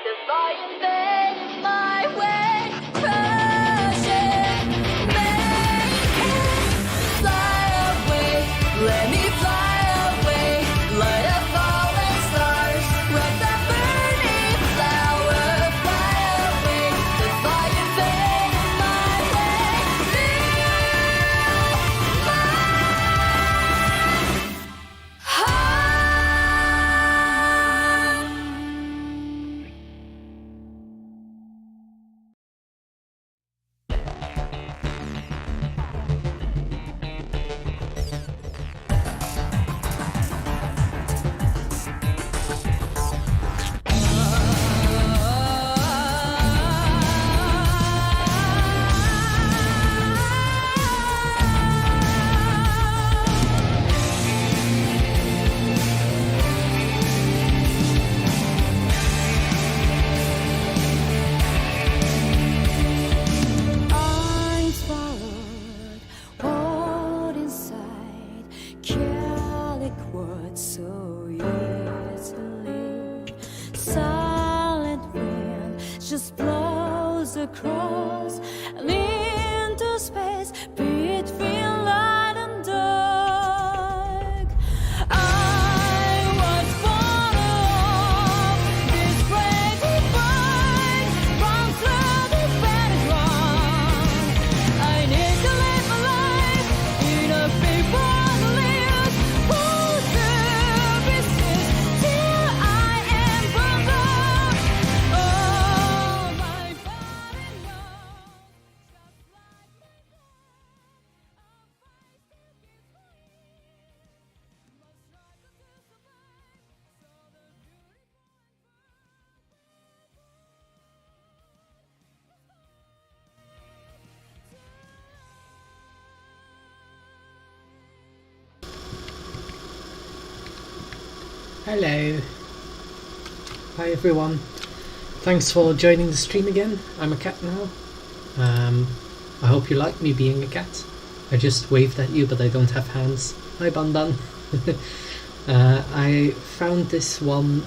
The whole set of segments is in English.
Defying fate in my way, crushing, make it fly away. Let me fly away, light up falling stars, wrap that burning flower, fly away. Defying fate in my way, live my heart. I'm swallowed, hold inside, calic words so easily. Silent wind just blows across and into space between light and dark. I was born alone, this crazy bird, run through the battleground. I need to live my life in a paper lives, pull through resist till I am burned out. Oh, my body knows, just like me. Hello. Hi everyone. Thanks for joining the stream again. I'm a cat now. I hope you like me being a cat. I just waved at you but I don't have hands. Hi Bandan. I found this one,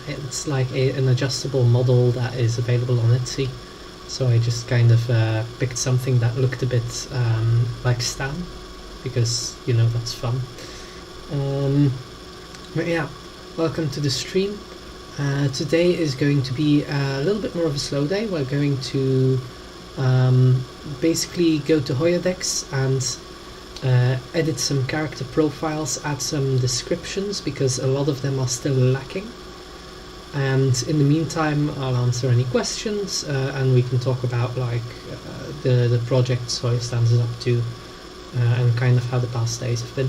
it's like an adjustable model that is available on Etsy. So I just kind of picked something that looked a bit like Stan, because you know that's fun. But yeah, welcome to the stream. Today is going to be a little bit more of a slow day. We're going to basically go to Hoyodex and edit some character profiles, add some descriptions because a lot of them are still lacking. And in the meantime I'll answer any questions and we can talk about like the projects HoYoStans is up to and kind of how the past days have been.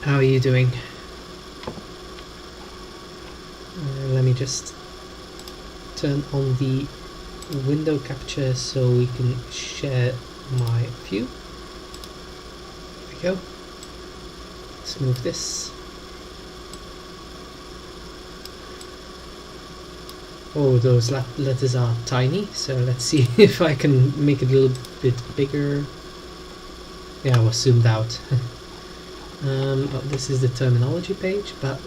How are you doing? Let me just turn on the window capture so we can share my view. There we go. Let's move this. Oh, those letters are tiny, so let's see if I can make it a little bit bigger. Yeah, I was zoomed out. Oh, this is the terminology page, but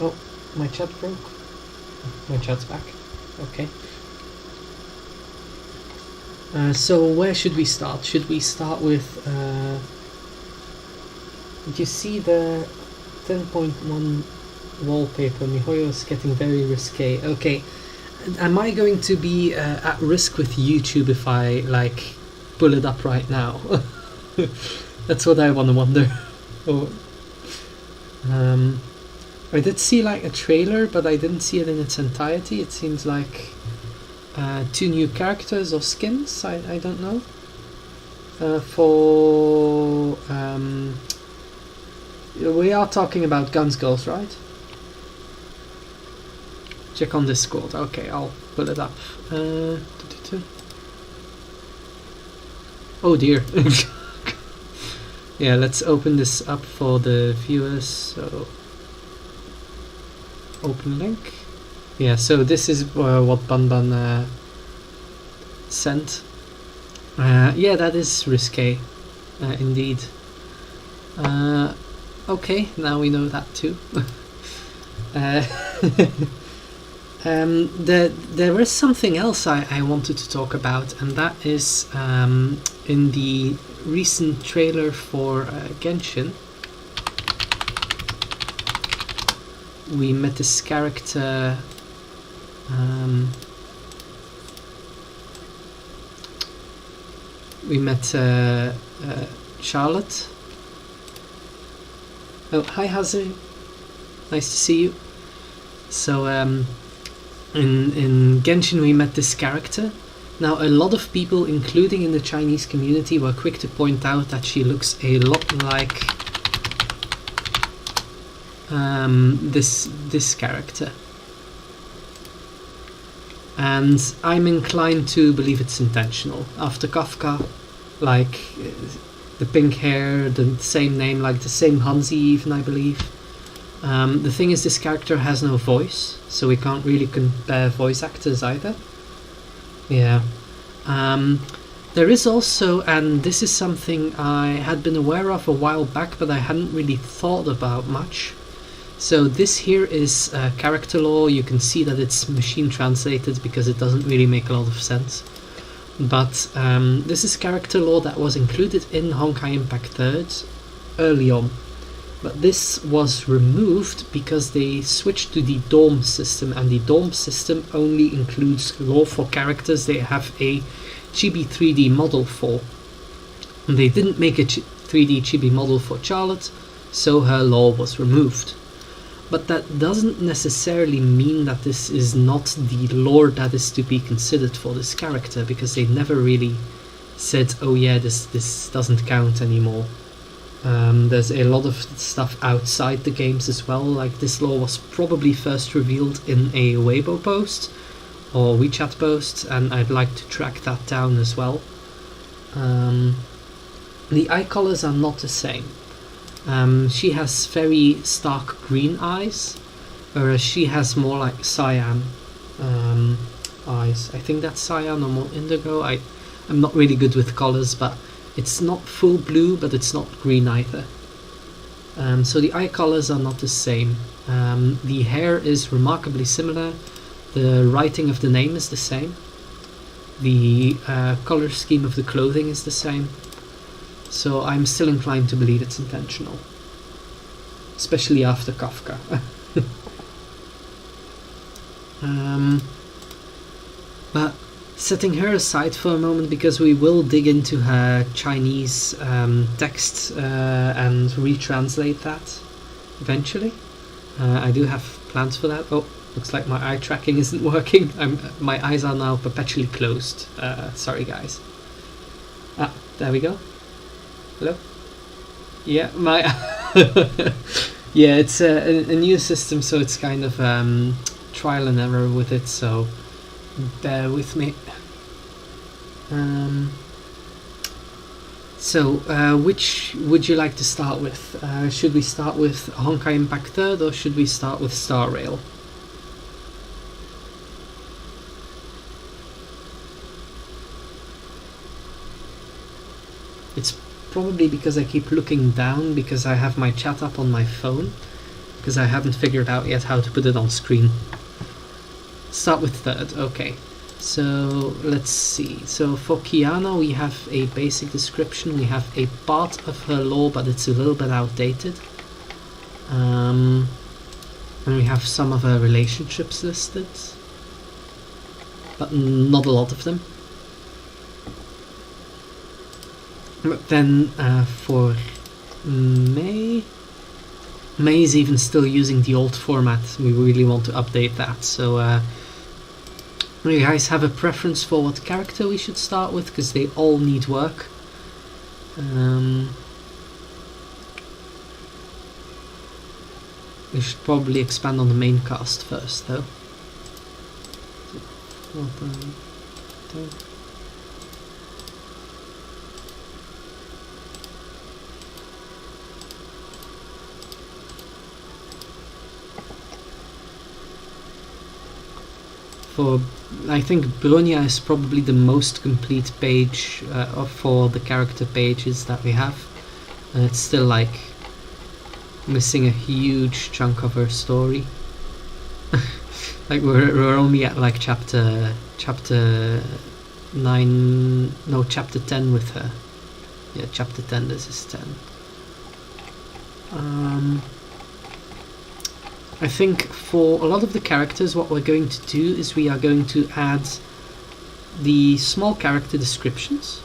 oh, my chat broke. My chat's back. Okay. So where should we start? Should we start with did you see the 10.1 wallpaper? miHoYo is getting very risque. Okay, am I going to be at risk with YouTube if I like pull it up right now? That's what I want to wonder. Oh. I did see like a trailer, but I didn't see it in its entirety. It seems like 2 new characters or skins, I don't know. For we are talking about Guns Girls, right? Check on Discord. Okay, I'll pull it up. Oh dear. Yeah, let's open this up for the viewers. So, open link. Yeah, so this is what Banban sent. Yeah, that is risque, indeed. Okay, now we know that too. Uh, there is something else I wanted to talk about, and that is in the recent trailer for Genshin, we met this character. We met Charlotte. Oh, hi Hazu. Nice to see you. So, in Genshin we met this character. Now, a lot of people, including in the Chinese community, were quick to point out that she looks a lot like this character. And I'm inclined to believe it's intentional. After Kafka, like the pink hair, the same name, like the same Hanzi even, I believe. The thing is, this character has no voice, so we can't really compare voice actors either. Yeah. There is also, and this is something I had been aware of a while back, but I hadn't really thought about much. So this here is character law. You can see that it's machine translated because it doesn't really make a lot of sense. But this is character law that was included in Honkai Impact 3rd early on. But this was removed because they switched to the DOM system, and the DOM system only includes law for characters they have a chibi 3D model for. And they didn't make a 3D chibi model for Charlotte, so her law was removed. But that doesn't necessarily mean that this is not the lore that is to be considered for this character, because they never really said, oh yeah, this doesn't count anymore. There's a lot of stuff outside the games as well, like this lore was probably first revealed in a Weibo post or WeChat post, and I'd like to track that down as well. The eye colors are not the same. She has very stark green eyes, whereas she has more like cyan eyes. I think that's cyan or more indigo. I'm not really good with colors, but it's not full blue, but it's not green either. So the eye colors are not the same. The hair is remarkably similar. The writing of the name is the same. The color scheme of the clothing is the same. So I'm still inclined to believe it's intentional, especially after Kafka. But setting her aside for a moment, because we will dig into her Chinese text and retranslate that eventually. I do have plans for that. Oh, looks like my eye tracking isn't working. My eyes are now perpetually closed. Sorry guys. Ah, there we go. Hello? Yeah, my yeah, it's a new system, so it's kind of trial and error with it, so bear with me. So which would you like to start with? Should we start with Honkai Impact 3rd, or should we start with Star Rail? It's probably because I keep looking down because I have my chat up on my phone, because I haven't figured out yet how to put it on screen. Start with 3rd, okay. So let's see. So for Kiana we have a basic description. We have a part of her lore, but it's a little bit outdated. And we have some of her relationships listed, but not a lot of them. But then for May is even still using the old format. We really want to update that. So do you guys have a preference for what character we should start with? Because they all need work. We should probably expand on the main cast first, though. I think Bronya is probably the most complete page for the character pages that we have. It's still like missing a huge chunk of her story. Like we're only at like chapter 9, no, chapter 10 with her. Yeah, chapter 10, this is 10. I think for a lot of the characters what we're going to do is we are going to add the small character descriptions,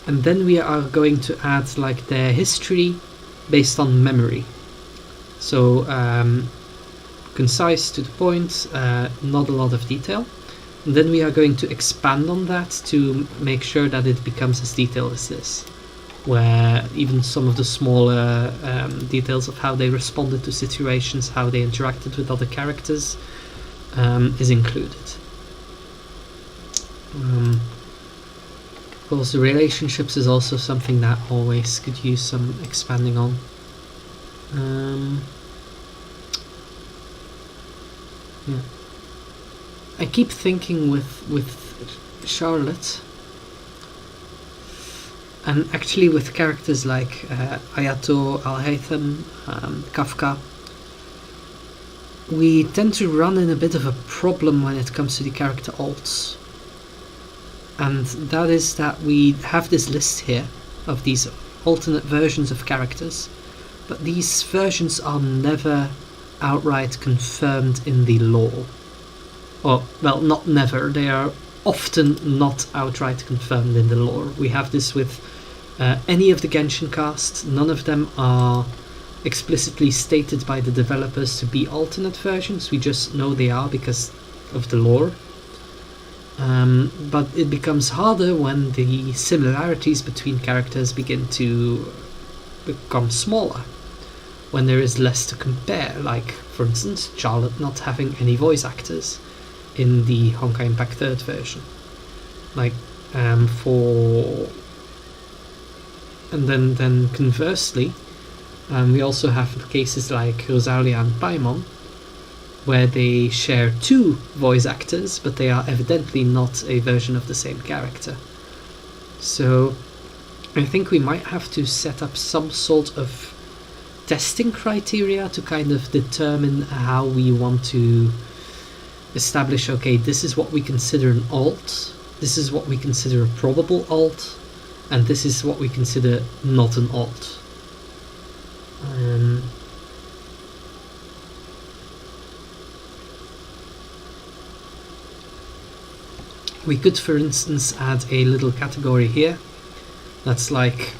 and then we are going to add like their history based on memory. So concise, to the point, not a lot of detail. And then we are going to expand on that to make sure that it becomes as detailed as this, where even some of the smaller details of how they responded to situations, how they interacted with other characters, is included. Of course, the relationships is also something that always could use some expanding on. Yeah. I keep thinking with Charlotte, and actually with characters like Ayato, Al-Haytham, Kafka, we tend to run in a bit of a problem when it comes to the character alts. And that is that we have this list here of these alternate versions of characters, but these versions are never outright confirmed in the lore. Or, well, not never, they are often not outright confirmed in the lore. We have this with any of the Genshin cast. None of them are explicitly stated by the developers to be alternate versions. We just know they are because of the lore. But it becomes harder when the similarities between characters begin to become smaller, when there is less to compare, like, for instance, Charlotte not having any voice actors in the Honkai Impact 3rd version. Like, and then conversely, we also have cases like Rosalia and Paimon, where they share 2 voice actors, but they are evidently not a version of the same character. So I think we might have to set up some sort of testing criteria to kind of determine how we want to establish, okay, this is what we consider an alt, this is what we consider a probable alt, and this is what we consider not an alt. We could, for instance, add a little category here that's like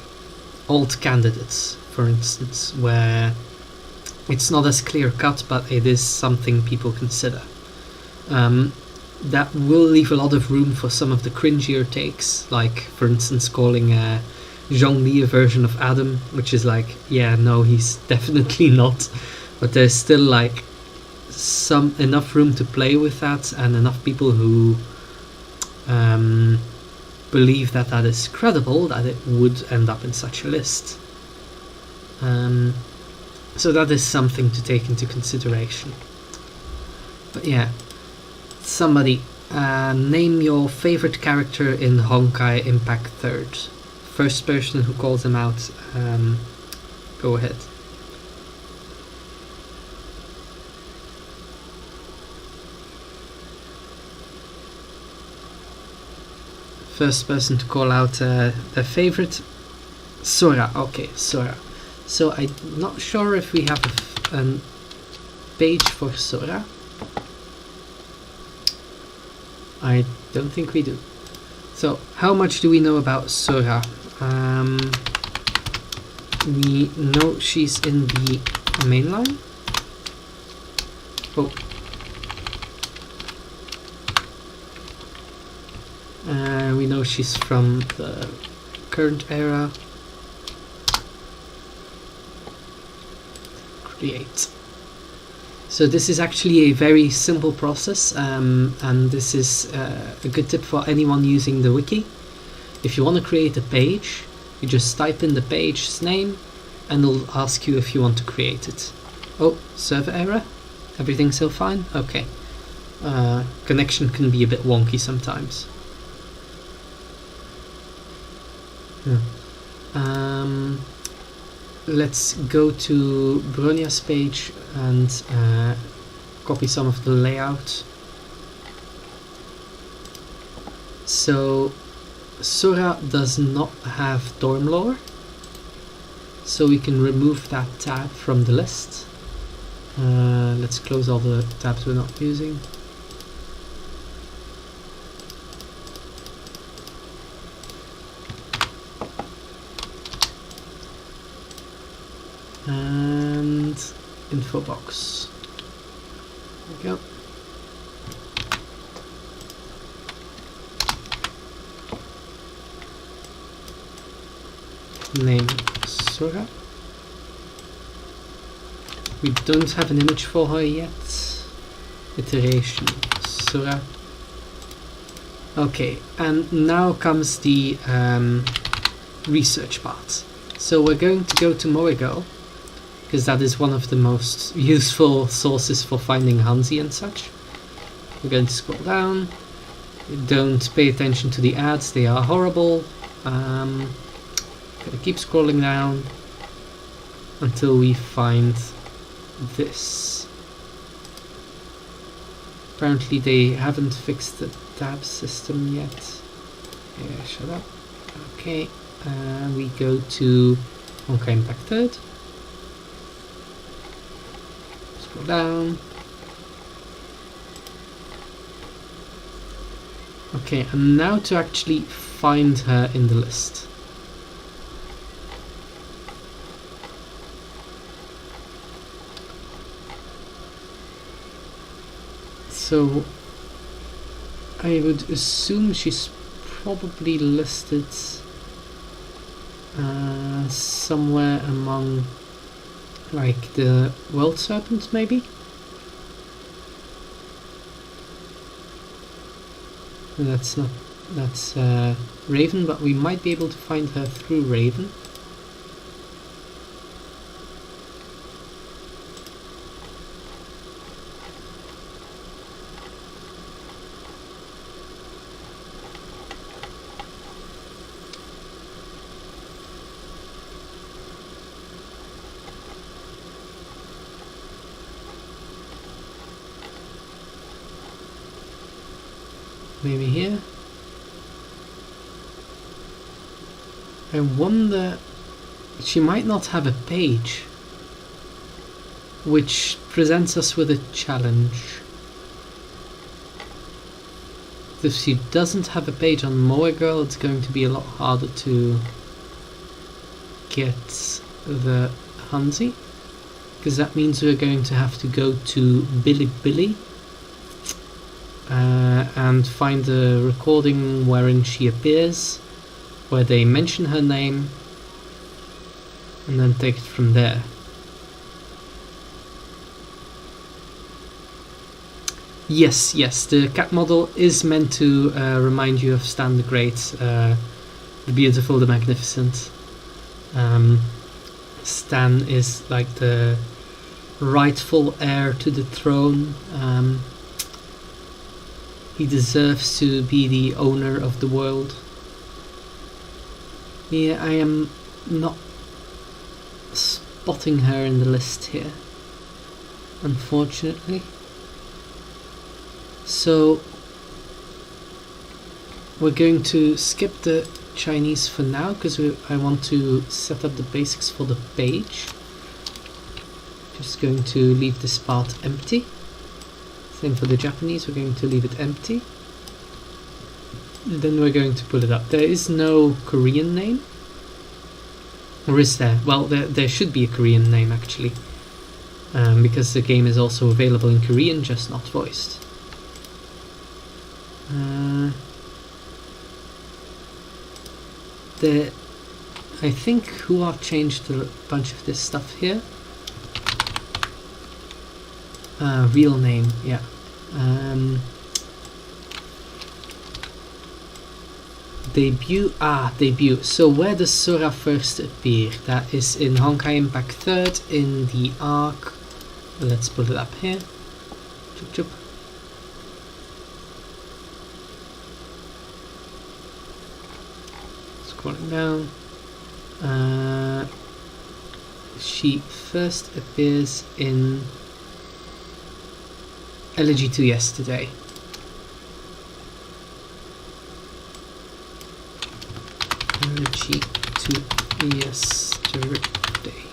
alt candidates, for instance, where it's not as clear cut, but it is something people consider. That will leave a lot of room for some of the cringier takes, like, for instance, calling Zhongli a version of Adam, which is like, yeah, no, he's definitely not, but there's still like enough room to play with that, and enough people who believe that that is credible, that it would end up in such a list. So that is something to take into consideration. But yeah, somebody name your favorite character in Honkai Impact 3rd. First person who calls them out, go ahead. First person to call out their favorite, Sora. Okay, Sora. So I'm not sure if we have a page for Sora. I don't think we do. So how much do we know about Sora? We know she's in the mainline. Oh. We know she's from the current era. Create. So this is actually a very simple process, and this is a good tip for anyone using the wiki. If you want to create a page, you just type in the page's name and it'll ask you if you want to create it. Oh, server error? Everything still fine? Okay. Connection can be a bit wonky sometimes. Let's go to Bronia's page and copy some of the layout. So Sora does not have dorm lore, so we can remove that tab from the list. Let's close all the tabs we're not using. And info box. There we go. Name Sora. We don't have an image for her yet. Iteration Sora. Okay, and now comes the research part. So we're going to go to miHoYo, because that is one of the most useful sources for finding Hansi and such. We're going to scroll down. Don't pay attention to the ads, they are horrible. Gonna keep scrolling down until we find this. Apparently they haven't fixed the tab system yet. Yeah, shut up. Okay, we go to Honkai Impact 3rd. Scroll down. Okay, and now to actually find her in the list. So I would assume she's probably listed somewhere among like the World Serpent, maybe? That's not, that's Raven, but we might be able to find her through Raven. Maybe here. I wonder, she might not have a page, which presents us with a challenge. If she doesn't have a page on miHoYo, it's going to be a lot harder to get the Hansi, because that means we're going to have to go to Bilibili and find a recording wherein she appears, where they mention her name, and then take it from there. Yes, the cat model is meant to remind you of Stan the Great, the Beautiful, the Magnificent. Stan is like the rightful heir to the throne. He deserves to be the owner of the world. Yeah, I am not spotting her in the list here, unfortunately. So we're going to skip the Chinese for now, because I want to set up the basics for the page. Just going to leave this part empty. Same for the Japanese, we're going to leave it empty. And then we're going to pull it up. There is no Korean name. Or is there? Well, there should be a Korean name actually. Because the game is also available in Korean, just not voiced. I think Hua changed a bunch of this stuff here. Real name, yeah. Debut. So where does Sora first appear? That is in Honkai Impact 3rd, in the arc. Let's pull it up here. Chup chup. Scrolling down. She first appears in Elegy to Yesterday. Elegy to Yesterday.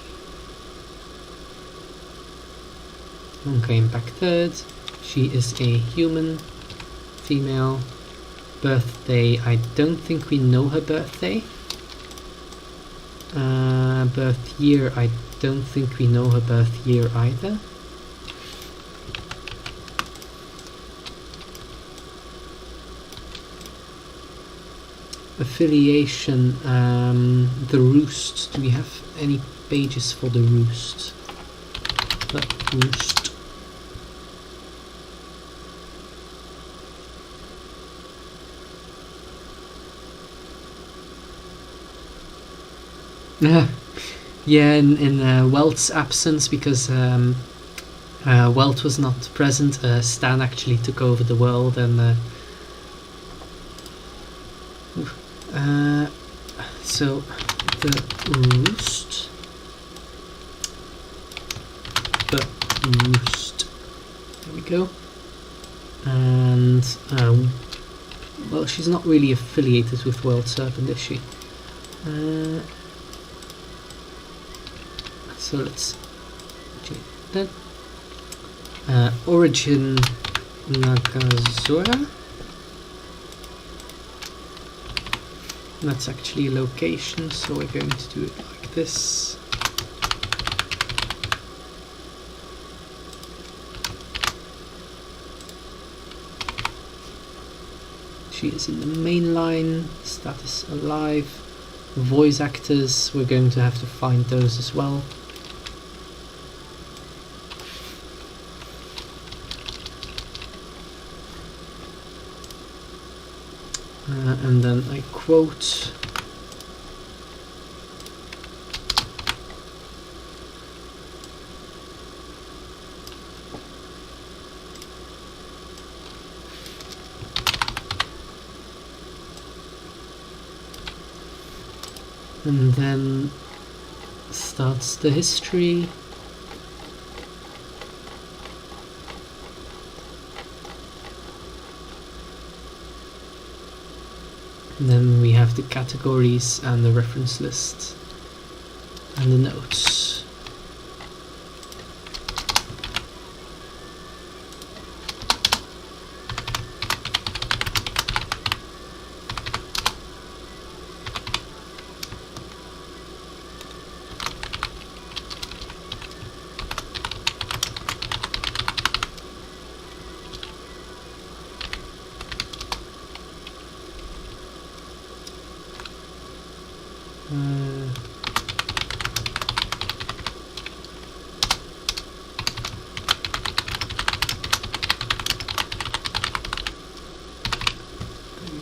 Honkai Impact 3rd. She is a human, female. Birthday, I don't think we know her birthday. Birth year, I don't think we know her birth year either. Affiliation, the Roost. Do we have any pages for the Roost? The Roost. Yeah, in Welt's absence, because Welt was not present, Stan actually took over the world, and so the Roost. The Roost. There we go. And well, she's not really affiliated with World Serpent, is she? So let's change that. Origin Nagazora. That's actually a location, so we're going to do it like this. She is in the main line. Status alive. Voice actors, we're going to have to find those as well. And then I quote. And then starts the history. And then we have the categories and the reference list and the notes.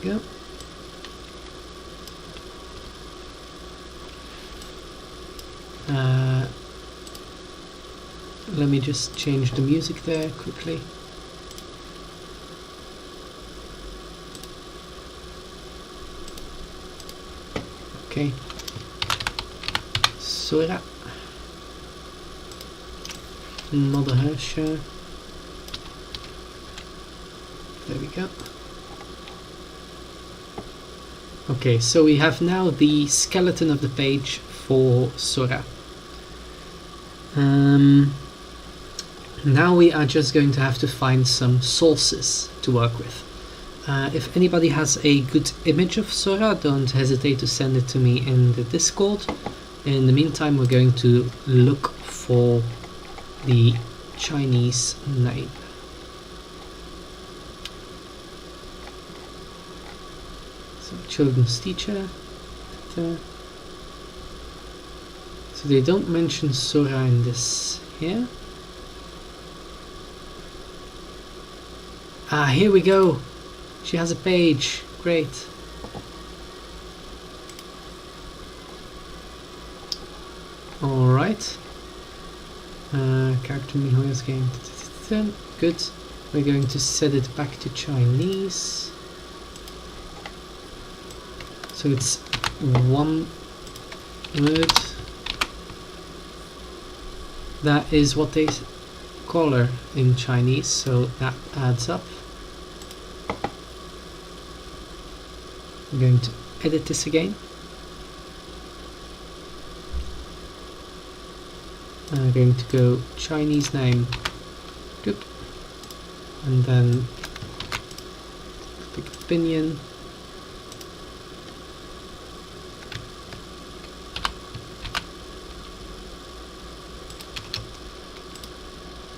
Go. Let me just change the music there quickly. Okay. Sora. Mother Hersher. There we go. Okay, so we have now the skeleton of the page for Sora. Now we are just going to have to find some sources to work with. If anybody has a good image of Sora, don't hesitate to send it to me in the Discord. In the meantime, we're going to look for the Chinese name. Children's teacher. So they don't mention Sora in this here. Ah, here we go. She has a page. Great. Alright. Character miHoYo's game. Good. We're going to set it back to Chinese. So it's one word. That is what they color in Chinese, so that adds up. I'm going to edit this again. I'm going to go Chinese name, good, and then click opinion.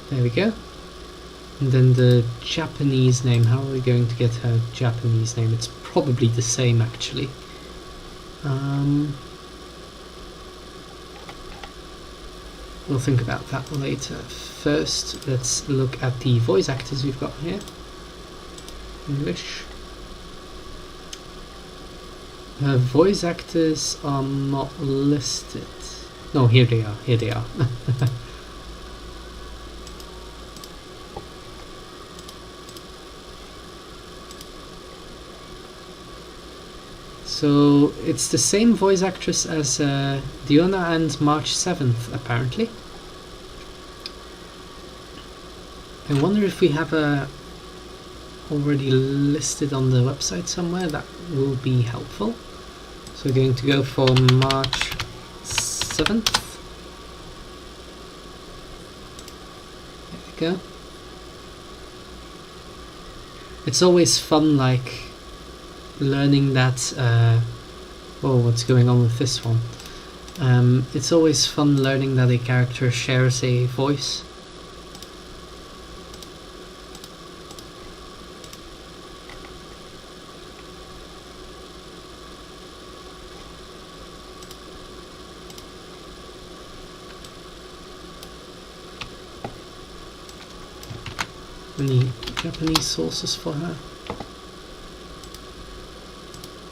There we go. And then the Japanese name, how are we going to get her Japanese name? It's probably the same actually. We'll think about that later. First, let's look at the voice actors we've got here. English. Her voice actors are not listed. No, here they are, here they are. So it's the same voice actress as Diona and March 7th, apparently. I wonder if we have a already listed on the website somewhere. That will be helpful. So we're going to go for March 7th. There we go. It's always fun, like, learning that oh, what's going on with this one? It's always fun learning that a character shares a voice. Any Japanese sources for her?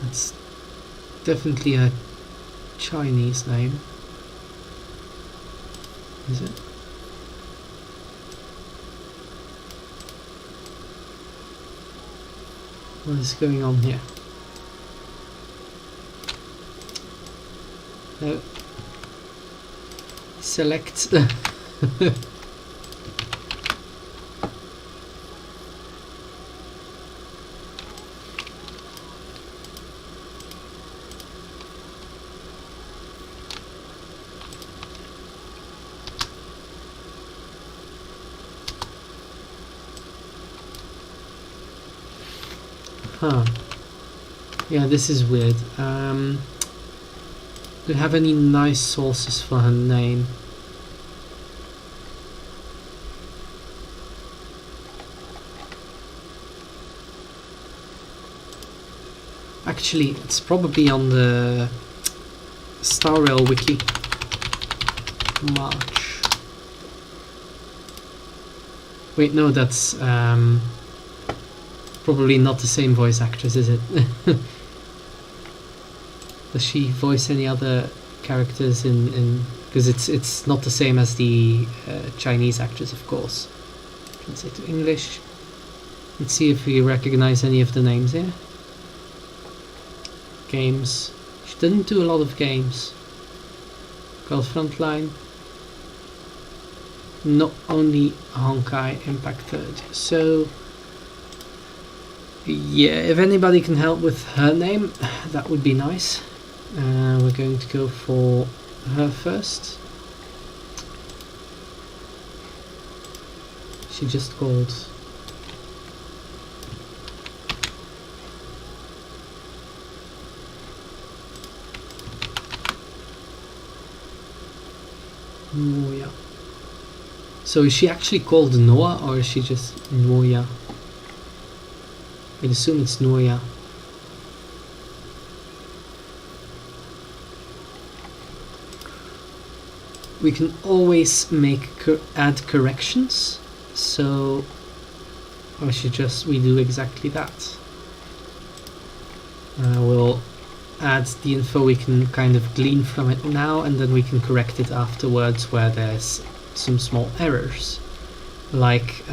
It's definitely a Chinese name. Is it? What is going on here? No. Select. Huh. Yeah, this is weird. Do you have any nice sources for her name? Actually, it's probably on the Star Rail Wiki. March. Wait, no, that's probably not the same voice actress, is it? Does she voice any other characters in because it's not the same as the Chinese actress, of course. Translate to English. Let's see if we recognize any of the names here. Games. She didn't do a lot of games. Girl Frontline. Not only Honkai Impact 3rd. So yeah, if anybody can help with her name, that would be nice. We're going to go for her first. She just called Noya. So is she actually called Noah, or is she just Noya? I assume it's Noya. We can always add corrections, so I should just redo exactly that. We'll add the info we can kind of glean from it now, and then we can correct it afterwards where there's some small errors, like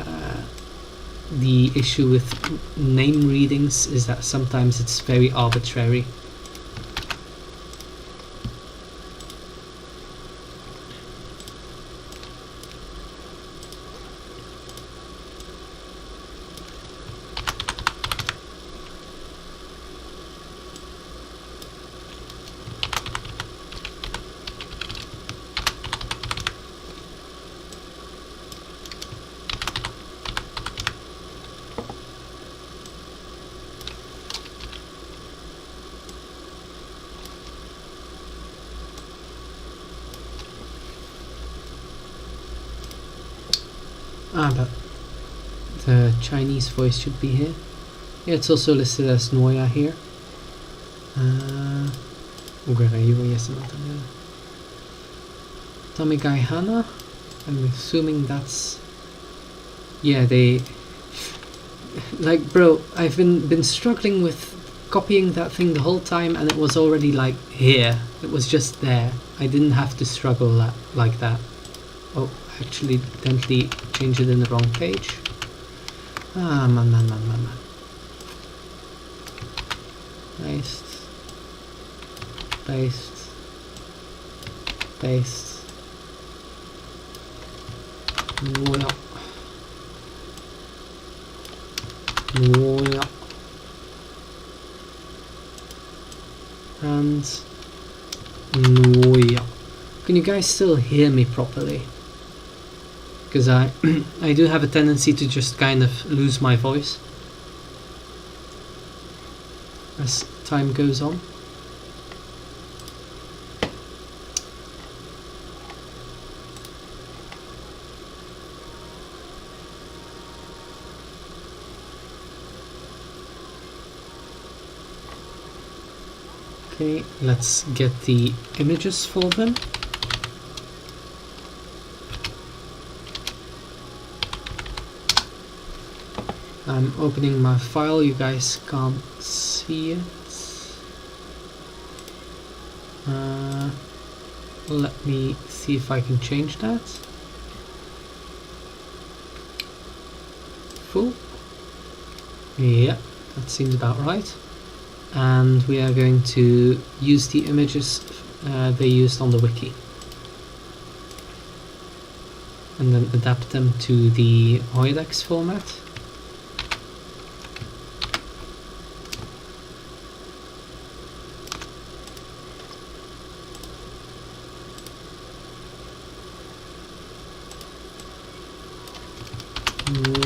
the issue with name readings is that sometimes it's very arbitrary. but the Chinese voice should be here. Yeah, it's also listed as Noya here. Tamigai Hana. I'm assuming that's... Yeah, they... Like, bro, I've been struggling with copying that thing the whole time, and it was already, like, here. It was just there. I didn't have to struggle like that. Oh, I actually accidentally changed it in the wrong page. Ah, man. Paste. Paste. Paste. Noya. Noya. And Noya. Can you guys still hear me properly? Because I do have a tendency to just kind of lose my voice as time goes on. Okay, let's get the images for them. I'm opening my file, you guys can't see it. Let me see if I can change that. Full. Yeah, that seems about right. And we are going to use the images they used on the wiki. And then adapt them to the Hoyodex format.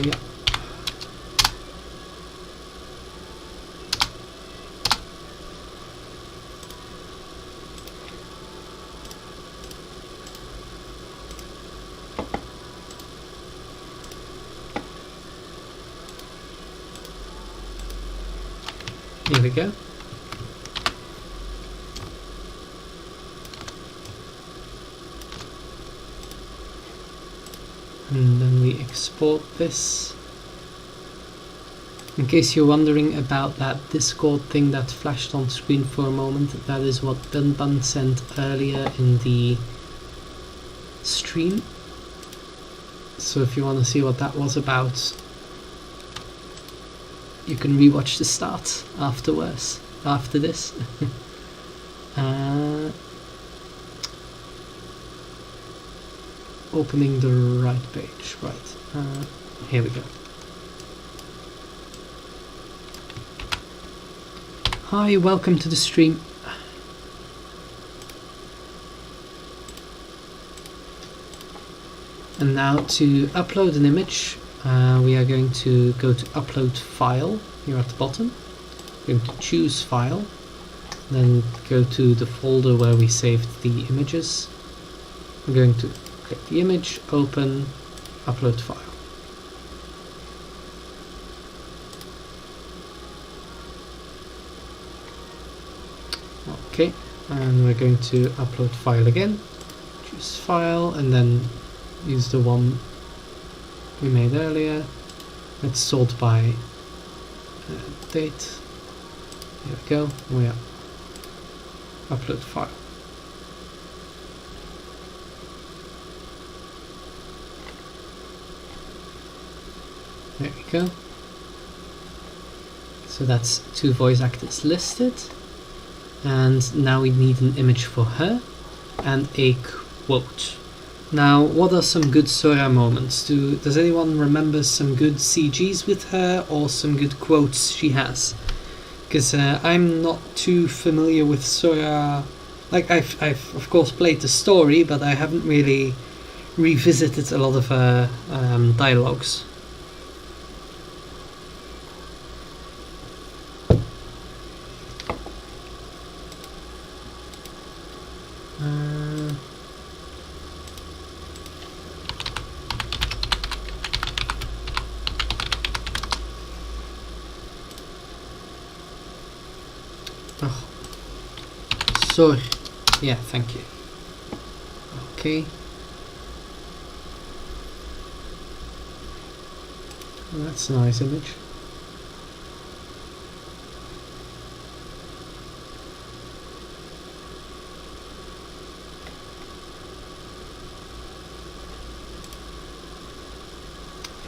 Yeah. Here we go. And then we export this. In case you're wondering about that Discord thing that flashed on screen for a moment, that is what Dunban sent earlier in the stream. So if you want to see what that was about, you can rewatch the start afterwards, after this. Opening the right page, right. Here we go. Hi, welcome to the stream. And now to upload an image, we are going to go to upload file here at the bottom. We're going to choose file, then go to the folder where we saved the images. We're going to click the image, open, upload file. Okay, and we're going to upload file again. Choose file and then use the one we made earlier. Let's sort by date. Here we go. We are upload file. There we go. So that's 2 voice actors listed. And now we need an image for her and a quote. Now, what are some good Sora moments? Does anyone remember some good CGs with her or some good quotes she has? Because I'm not too familiar with Sora. Like, I've of course played the story, but I haven't really revisited a lot of her dialogues. Oh, sorry. Yeah, thank you. Okay. That's a nice image.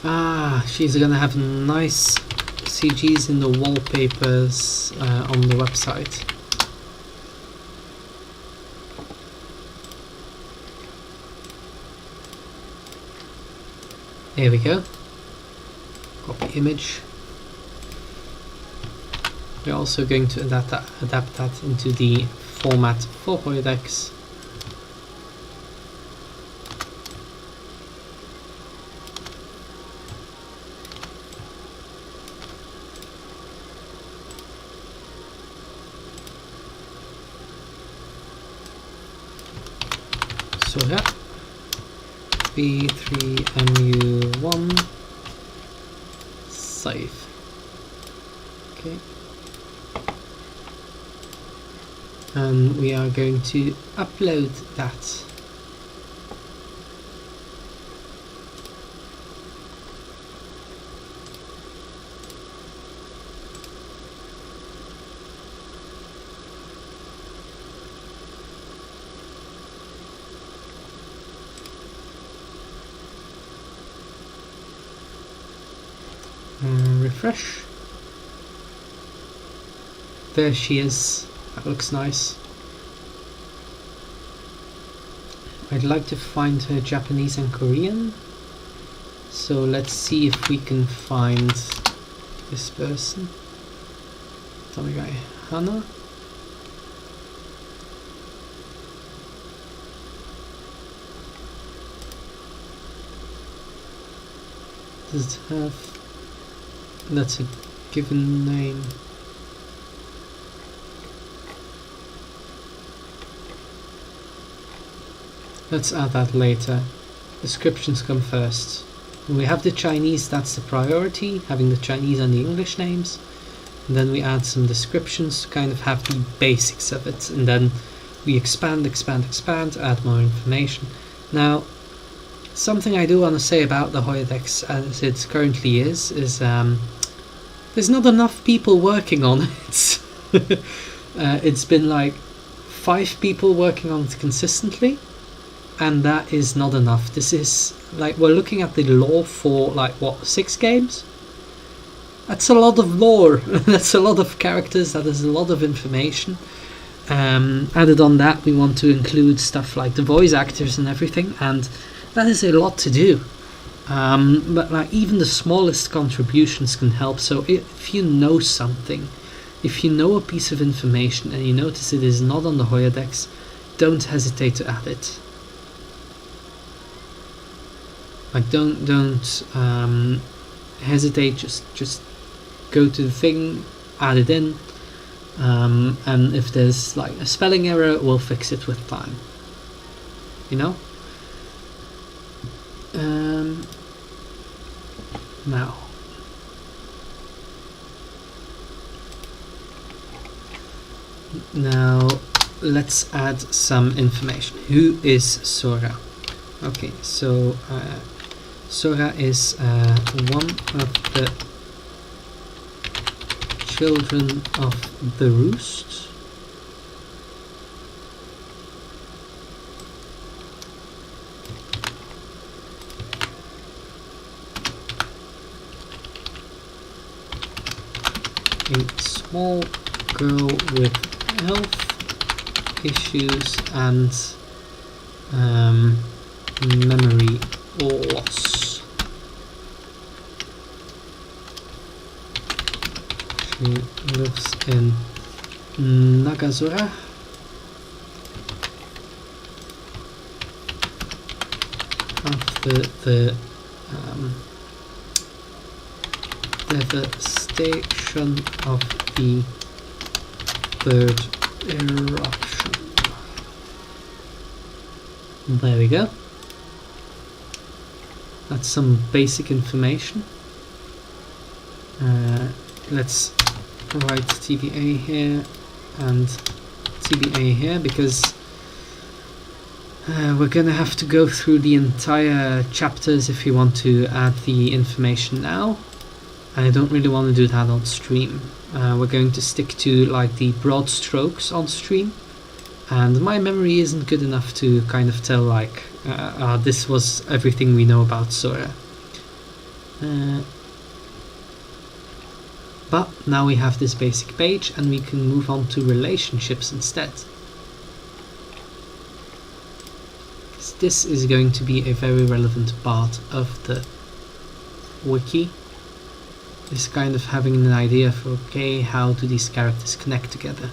Ah, she's gonna have nice CGs in the wallpapers on the website. There we go. Copy image. We're also going to adapt that into the format for Hoyodex. So yeah, B3MU1 save. Okay, and we are going to upload that. Refresh. There she is. That looks nice. I'd like to find her Japanese and Korean. So let's see if we can find this person. Tommy guy Hana. Does it have... That's a given name. Let's add that later. Descriptions come first. When we have the Chinese, that's the priority, having the Chinese and the English names. And then we add some descriptions to kind of have the basics of it. And then we expand, add more information. Now, something I do want to say about the Hoyodex as it currently is there's not enough people working on it. It's been like 5 people working on it consistently, and that is not enough. This is like, we're looking at the lore for like what, 6 games? That's a lot of lore. That's a lot of characters. That is a lot of information. Added on that, we want to include stuff like the voice actors and everything, and that is a lot to do. But like, even the smallest contributions can help. So if you know something, if you know a piece of information and you notice it is not on the Hoyodex, don't hesitate to add it. Like, don't hesitate. Just go to the thing, add it in, and if there's like a spelling error, we'll fix it with time. You know. Now let's add some information. Who is Sora? Okay, so Sora is one of the children of the Roost. A small girl with health issues and memory loss. She lives in Nagazura. After the devastation of the third eruption. There we go. That's some basic information. Let's write TVA here. and TBA here, because we're gonna have to go through the entire chapters if we want to add the information now, and I don't really want to do that on stream. We're going to stick to like the broad strokes on stream, and my memory isn't good enough to kind of tell like this was everything we know about Sora. But now we have this basic page and we can move on to relationships instead. This is going to be a very relevant part of the wiki. Is kind of having an idea for, okay, how do these characters connect together?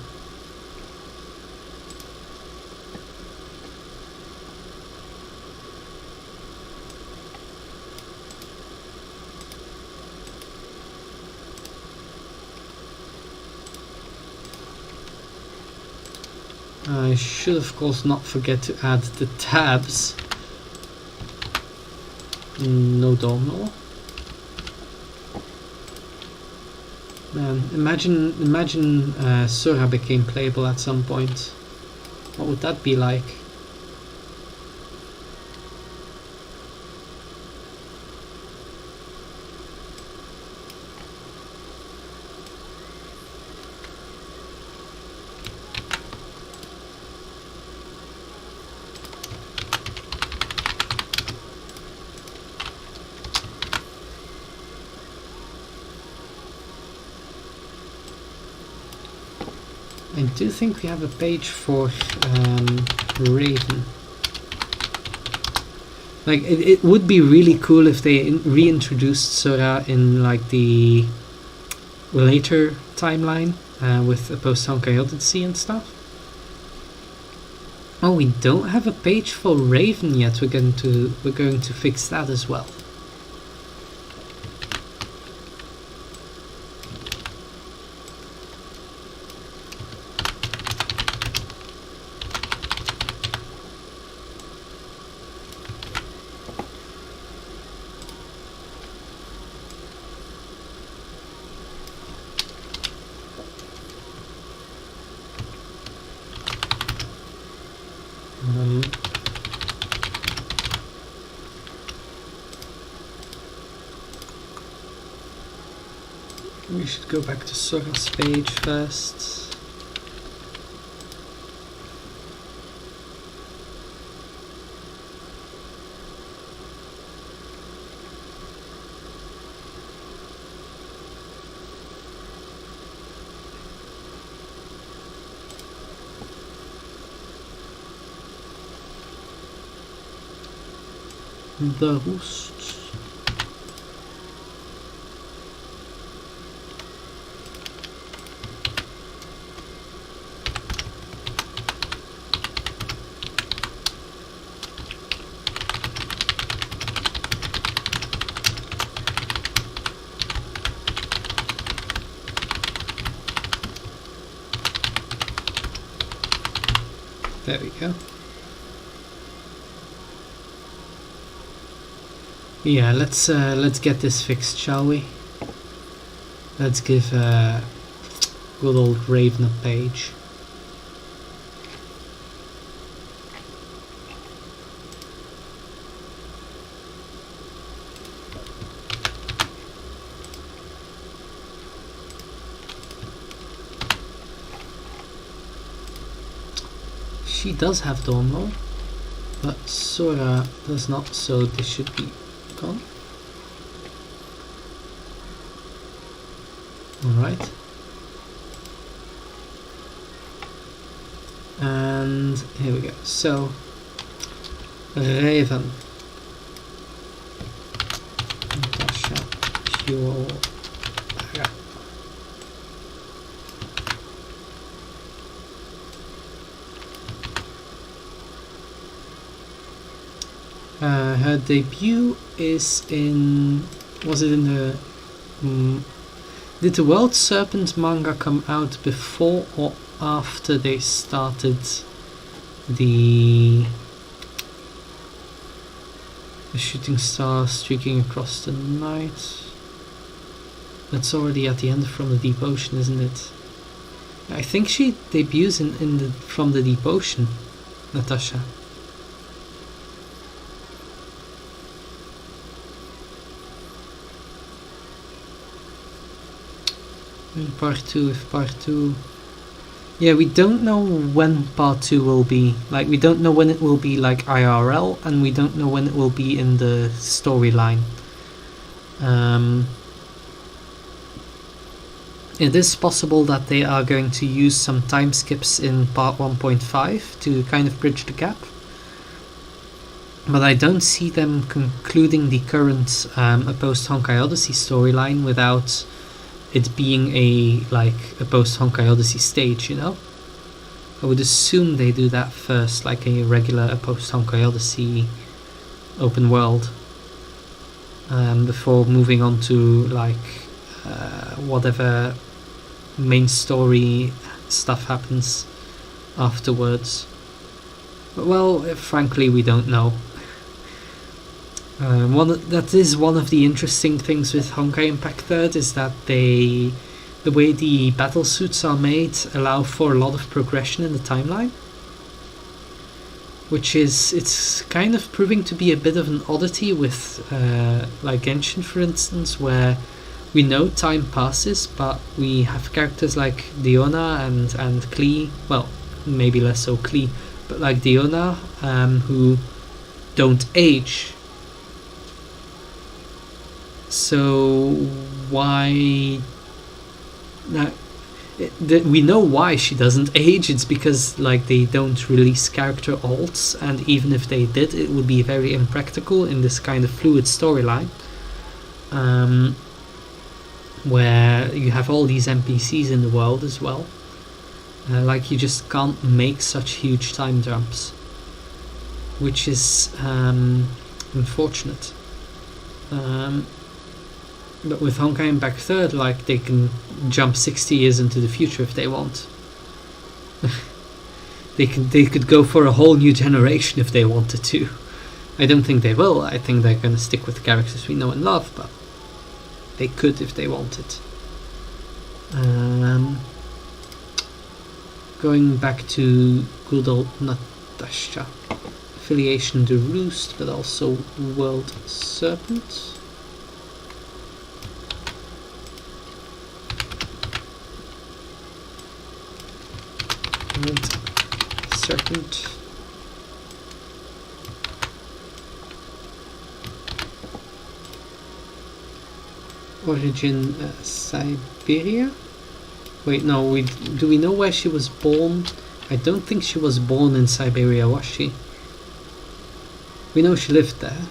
I should of course not forget to add the tabs. No domino. Man, imagine Sora became playable at some point. What would that be like? I do think we have a page for Raven. Like, it would be really cool if they reintroduced Sora in like the later timeline with a post-Honkai Odyssey and stuff. Oh, we don't have a page for Raven yet. We're going to fix that as well. We should go back to Sora's page first. The Roost. There we go. Yeah, let's get this fixed, shall we? Let's give good old Raven a page. She does have Domino, but Sora does not, so this should be gone. Alright. And here we go. So, Raven. Natasha, Pure. Her debut is in... was it in the... did the World Serpent manga come out before or after they started the shooting star streaking across the night? That's already at the end from the deep ocean, isn't it? I think she debuts in the from the deep ocean, Natasha. Part 2, if part 2... Yeah, we don't know when part 2 will be. Like, we don't know when it will be, like, IRL, and we don't know when it will be in the storyline. It is possible that they are going to use some time skips in part 1.5 to kind of bridge the gap. But I don't see them concluding the current A Post-Honkai Odyssey storyline without it being a post-Honkai Odyssey stage, you know? I would assume they do that first, like a regular A Post-Honkai Odyssey open world, before moving on to whatever main story stuff happens afterwards. But, well, frankly, we don't know. That is one of the interesting things with Honkai Impact 3rd, is that the way the battle suits are made allow for a lot of progression in the timeline, which it's kind of proving to be a bit of an oddity with like Genshin, for instance, where we know time passes, but we have characters like Diona and Klee, well, maybe less so Klee, but like Diona, who don't age. So why... we know why she doesn't age. It's because like they don't release character alts, and even if they did, it would be very impractical in this kind of fluid storyline, where you have all these NPCs in the world as well. Like, you just can't make such huge time jumps, which is unfortunate. But with Honkai Impact 3rd, like, they can jump 60 years into the future if they want. They could go for a whole new generation if they wanted to. I don't think they will. I think they're gonna stick with the characters we know and love, but they could if they wanted. Going back to good old Natasha. Affiliation The Roost, but also World Serpent. Serpent. Origin Siberia? Wait, no, do we know where she was born? I don't think she was born in Siberia, was she? We know she lived there.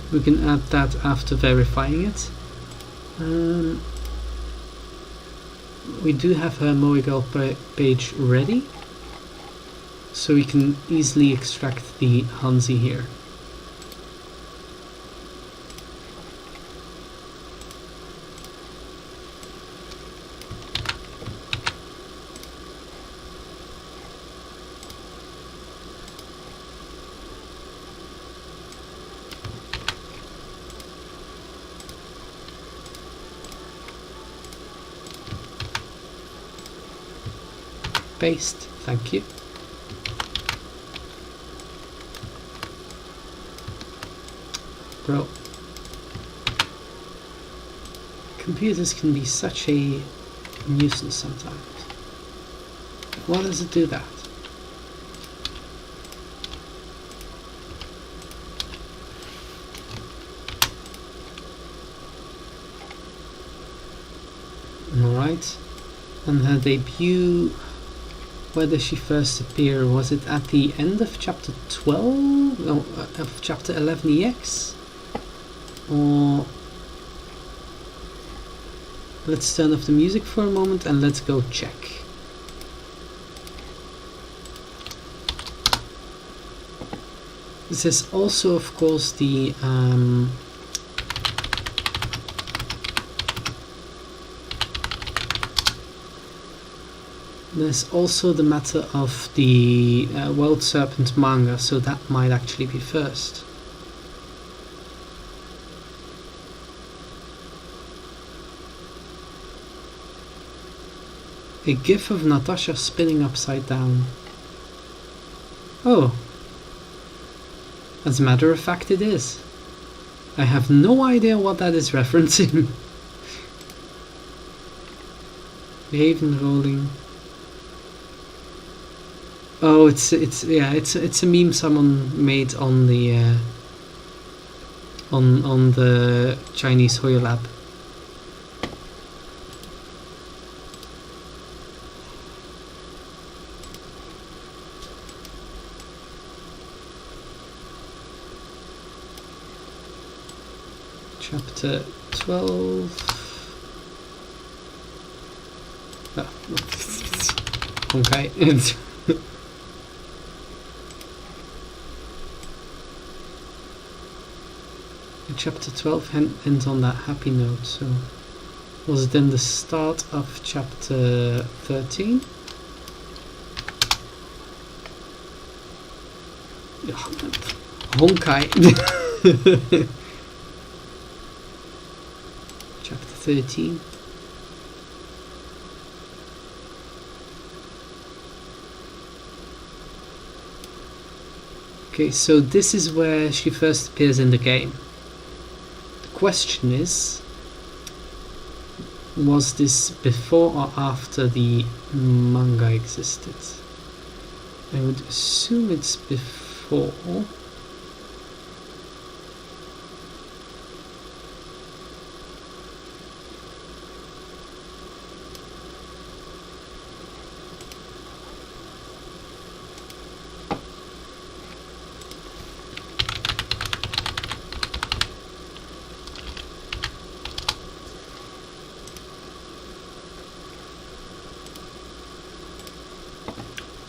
We can add that after verifying it. We do have her miHoYo page ready, so we can easily extract the Hanzi here. Paste, thank you. Bro, computers can be such a nuisance sometimes. Why does it do that? Alright, and her debut... Where does she first appear? Was it at the end of chapter 12? No, of chapter 11 EX? Or... Let's turn off the music for a moment and let's go check. This is also, of course, the... There's also the matter of the World Serpent manga, so that might actually be first. A gif of Natasha spinning upside down. Oh. As a matter of fact, it is. I have no idea what that is referencing. Raven rolling. Oh, it's a meme someone made on the on the Chinese HoYo lab. Chapter 12. Ah, Honkai. Chapter 12 ends on that happy note, so was it then the start of chapter 13? Honkai. Chapter 13. Okay, so this is where she first appears in the game. The question is, was this before or after the manga existed? I would assume it's before.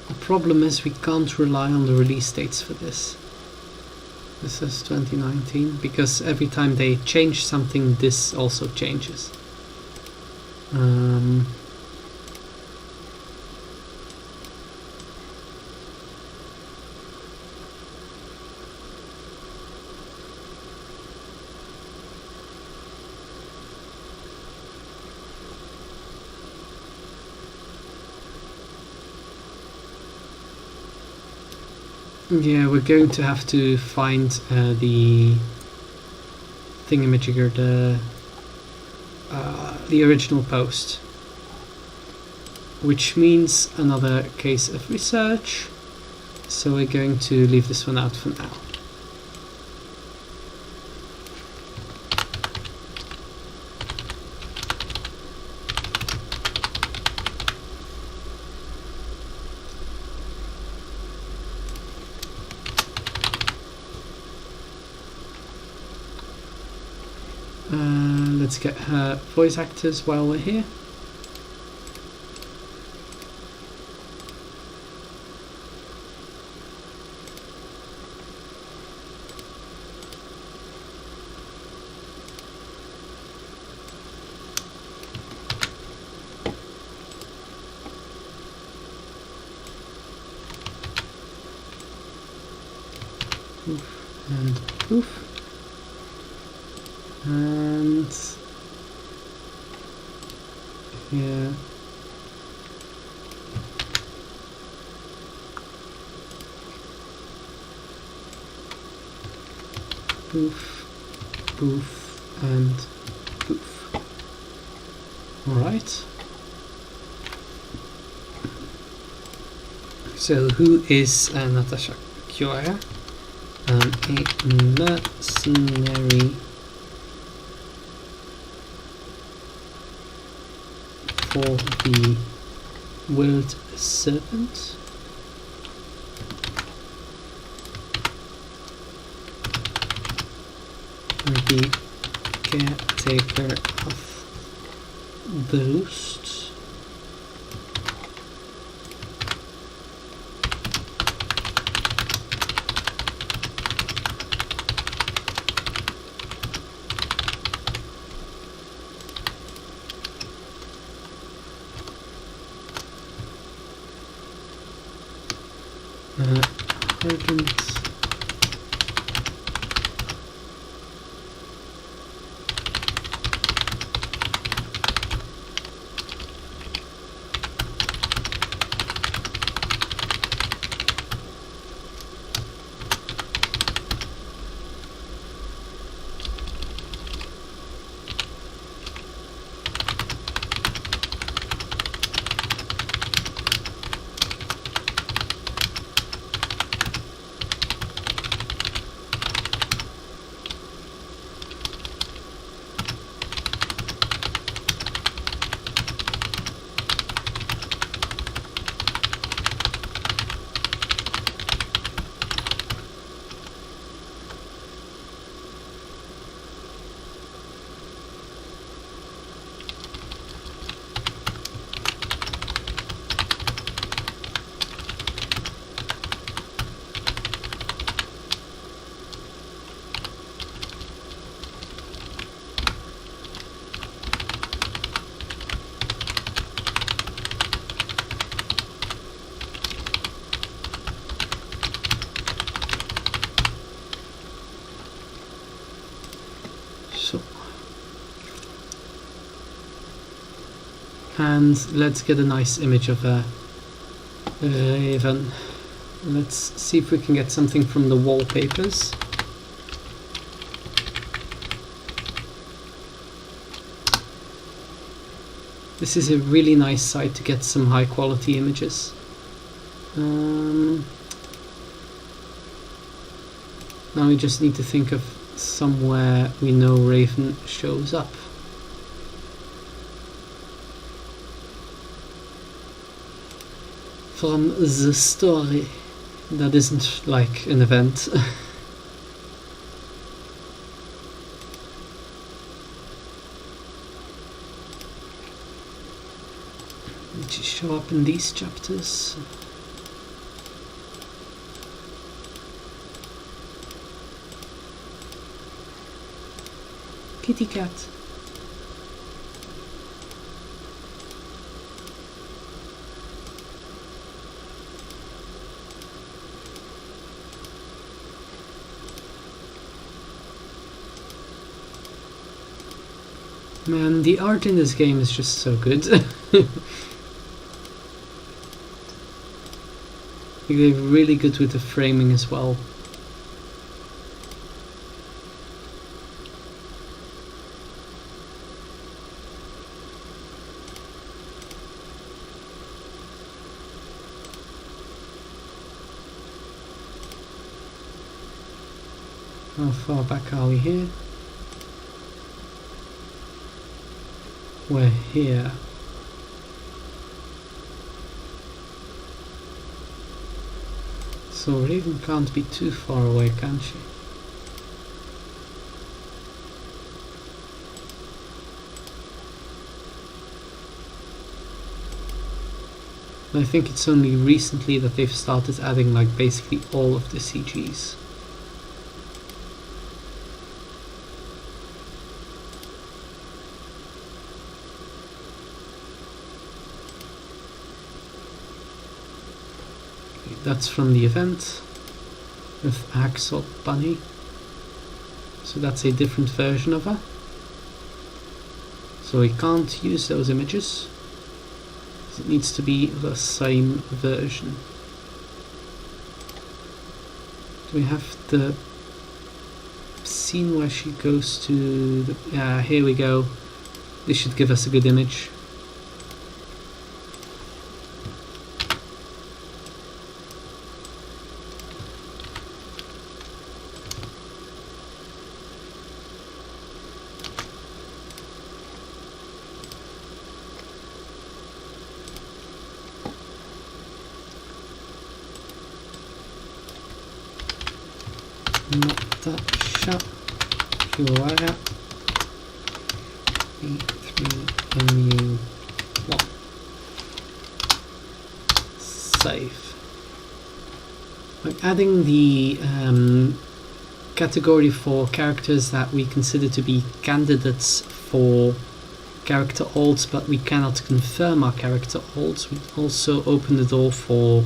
The problem is we can't rely on the release dates for this. This is 2019 because every time they change something, this also changes. Yeah, we're going to have to find the thingamajigger, the original post, which means another case of research, so we're going to leave this one out for now. Let's get her voice actors while we're here. Poof and poof. And yeah, poof, poof, and poof. Alright. So who is Natasha Kyoya? A mercenary for the World Serpent. And the caretaker of the roost. and let's get a nice image of a raven. Let's see if we can get something from the wallpapers. This is a really nice site to get some high quality images. Now we just need to think of somewhere we know Raven shows up. From the story. That isn't like an event. Did she show up in these chapters? Kitty cat. Man, the art in this game is just so good. They're really good with the framing as well. How far back are we here? We're here. So Raven can't be too far away, can she? I think it's only recently that they've started adding like basically all of the CGs. That's from the event with Axel Bunny. So that's a different version of her. So we can't use those images. It needs to be the same version. Do we have the scene where she goes to the... Yeah, here we go. This should give us a good image. Natasha Kiwara E3MU1 save. Like adding the category for characters that we consider to be candidates for character alts, but we cannot confirm our character alts. We also open the door for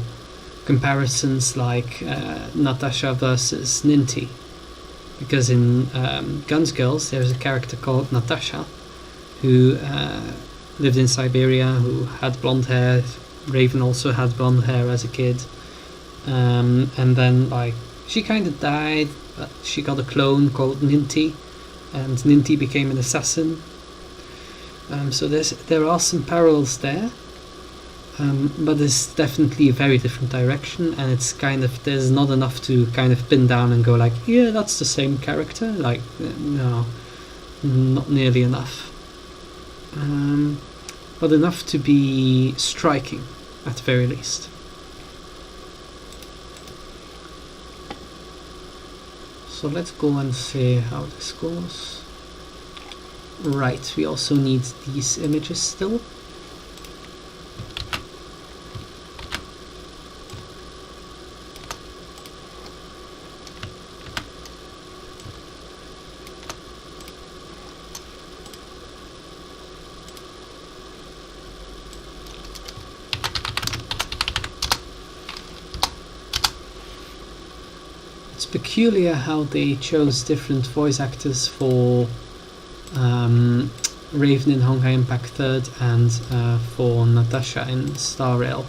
comparisons like Natasha versus Ninty, because in Guns Girls there's a character called Natasha who lived in Siberia, who had blonde hair. Raven also had blonde hair as a kid, and then like she kind of died, but she got a clone called Ninty, and Ninty became an assassin. So there are some parallels there. But it's definitely a very different direction, and it's kind of, there's not enough to kind of pin down and go like, yeah, that's the same character. Like, no, not nearly enough. But enough to be striking, at the very least. So let's go and see how this goes. Right, we also need these images still. Peculiar how they chose different voice actors for Raven in Honkai Impact 3rd and for Natasha in Star Rail.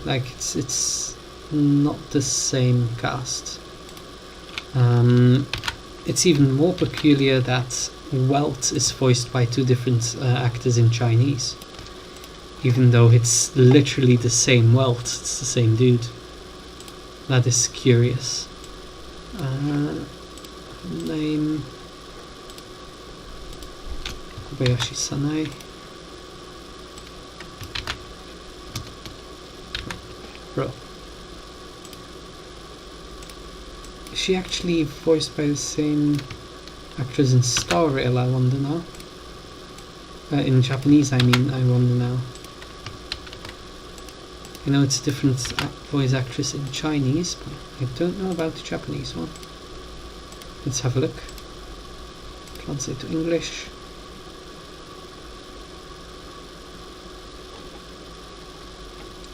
Like it's not the same cast. It's even more peculiar that Welt is voiced by 2 different actors in Chinese, even though it's literally the same Welt, it's the same dude. That is curious. Name Kobayashi Sanae. Bro. Is she actually voiced by the same actress in Star Rail, I wonder now? In Japanese, I mean, I wonder now. You know, it's a different voice actress in Chinese, but I don't know about the Japanese one. Let's have a look. Translate to English.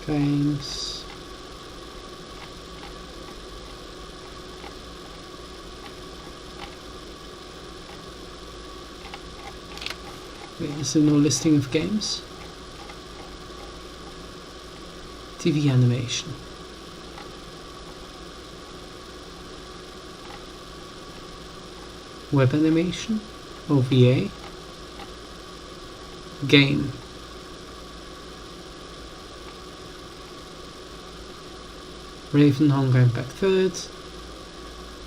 Games. Wait, is there no listing of games? TV animation. Web animation. OVA. Game. Raven, Honkai Impact 3rd.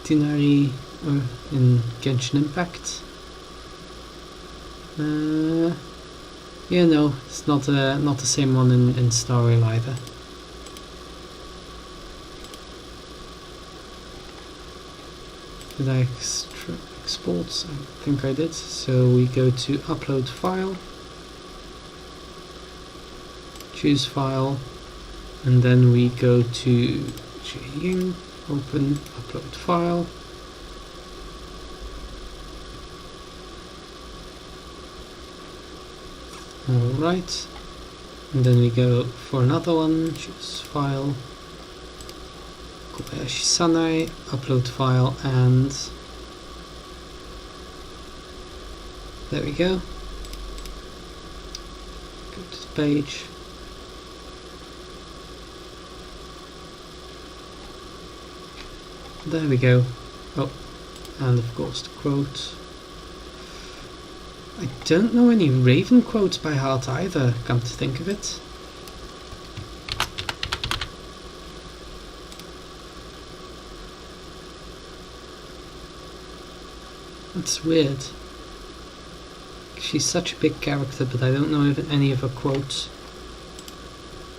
Tinari in Genshin Impact. Yeah, no, it's not the same one in Star Rail either. Did I export? I think I did. So we go to upload file, choose file, and then we go to Jing, open, upload file. Alright, and then we go for another one, choose file, Kobayashi Sanae, upload file, and there we go. Go to the page. There we go. Oh, and of course the quote. I don't know any Raven quotes by heart either, come to think of it. That's weird. She's such a big character, but I don't know if any of her quotes.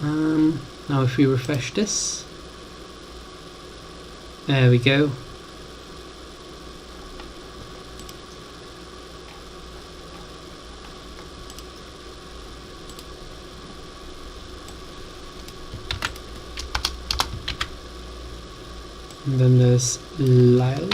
Now if we refresh this. There we go. And then there's Lyle.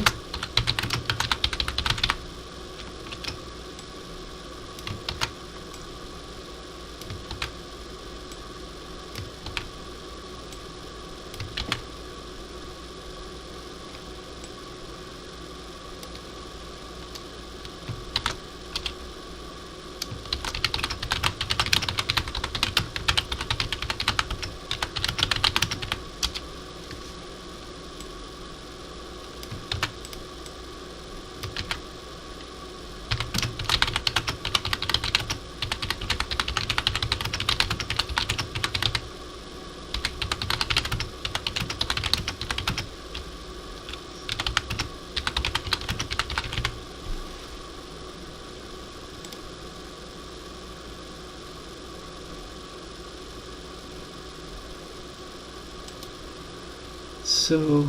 So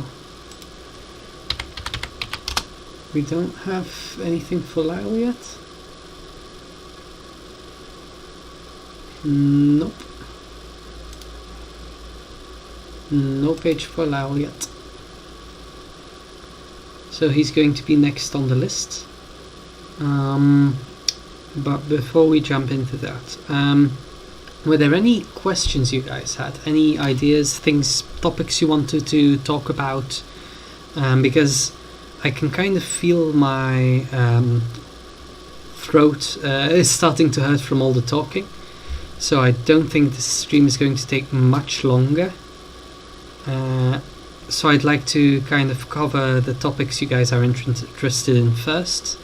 we don't have anything for Lyle yet? Nope. No page for Lyle yet. So he's going to be next on the list. But before we jump into that, were there any questions you guys had? Any ideas, things, topics you wanted to talk about? Because I can kind of feel my throat is starting to hurt from all the talking. So I don't think this stream is going to take much longer. So I'd like to kind of cover the topics you guys are interested in first.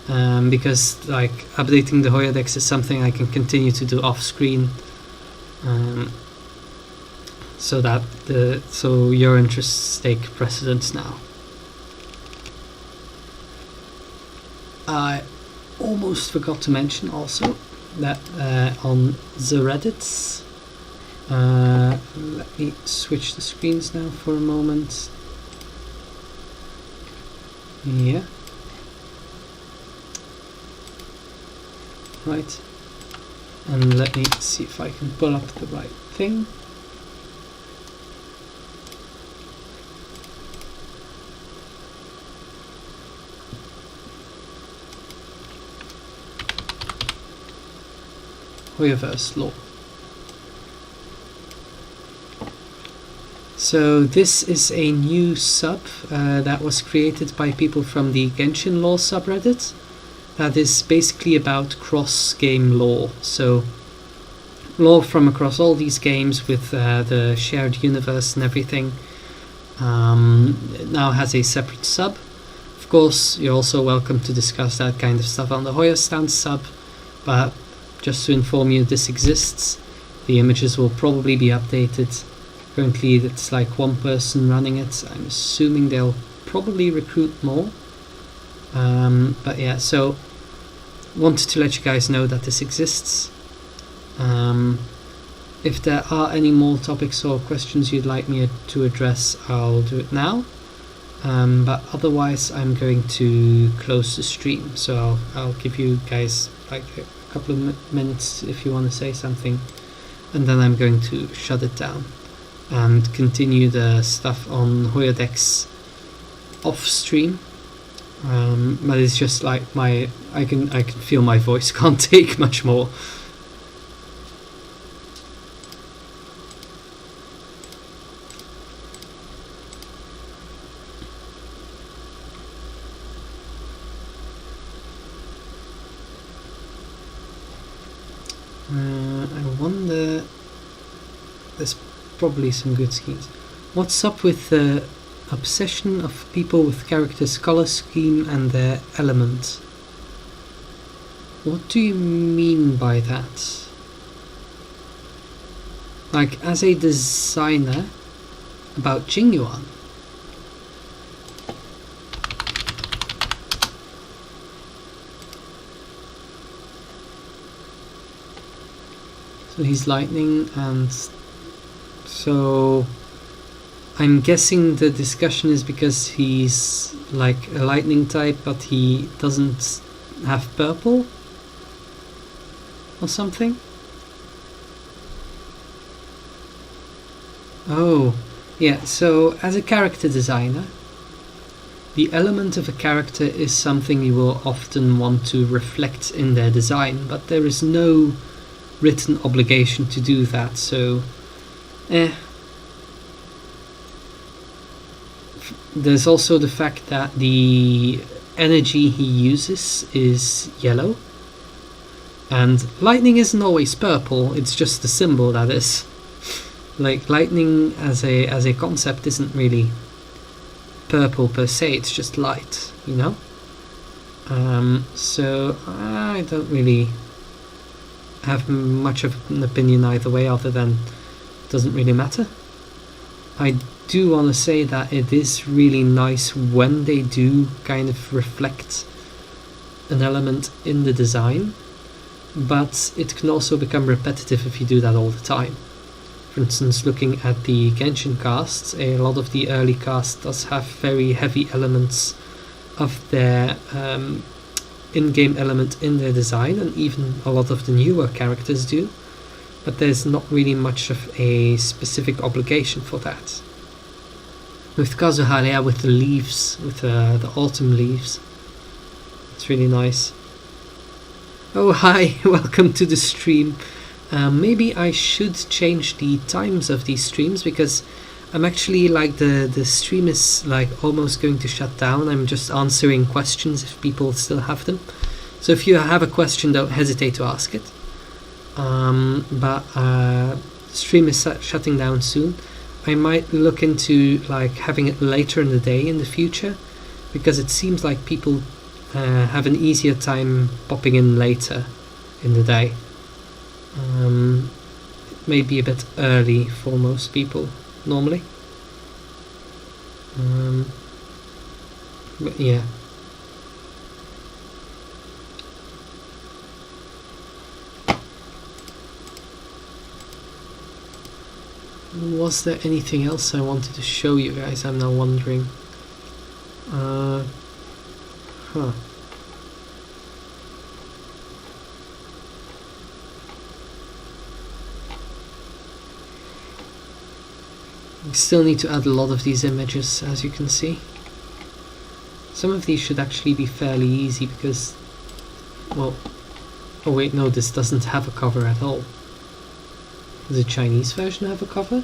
Because like updating the Hoyodex is something I can continue to do off screen, so your interests take precedence now. I almost forgot to mention also that on the Reddits, let me switch the screens now for a moment. Yeah. Right, and let me see if I can pull up the right thing. Hoyoverse lore. So this is a new sub that was created by people from the Genshin lore subreddit. That is basically about cross-game lore. So lore from across all these games with the shared universe and everything. It now has a separate sub. Of course, you're also welcome to discuss that kind of stuff on the HoYoStans sub, but just to inform you, this exists. The images will probably be updated. Currently it's like one person running it. I'm assuming they'll probably recruit more. But yeah, so wanted to let you guys know that this exists. If there are any more topics or questions you'd like me to address, I'll do it now. But otherwise I'm going to close the stream, so I'll give you guys like a couple of minutes if you want to say something, and then I'm going to shut it down and continue the stuff on Hoyodex off stream. But it's just like I can feel my voice can't take much more. I wonder, there's probably some good schemes. What's up with the obsession of people with characters' color scheme and their element? What do you mean by that? Like, as a designer, about Jingyuan? So he's lightning, and so I'm guessing the discussion is because he's like a lightning type, but he doesn't have purple or something. Oh, yeah, so as a character designer, the element of a character is something you will often want to reflect in their design, but there is no written obligation to do that, so There's also the fact that the energy he uses is yellow, and lightning isn't always purple, it's just the symbol that is. Like, lightning as a concept isn't really purple per se, it's just light, you know? So I don't really have much of an opinion either way, other than it doesn't really matter. I do want to say that it is really nice when they do kind of reflect an element in the design, but it can also become repetitive if you do that all the time. For instance, looking at the Genshin casts, a lot of the early cast does have very heavy elements of their in-game element in their design, and even a lot of the newer characters do, but there's not really much of a specific obligation for that. With Kazuha, with the leaves, with the autumn leaves, it's really nice. Oh hi, welcome to the stream. Maybe I should change the times of these streams, because I'm actually like the stream is like almost going to shut down. I'm just answering questions if people still have them. So if you have a question, don't hesitate to ask it. But stream is shutting down soon. I might look into like having it later in the day in the future, because it seems like people have an easier time popping in later in the day. It may be a bit early for most people normally. But yeah. Was there anything else I wanted to show you guys? I'm now wondering. We still need to add a lot of these images, as you can see. Some of these should actually be fairly easy because, well, oh wait, no, this doesn't have a cover at all. Does the Chinese version have a cover?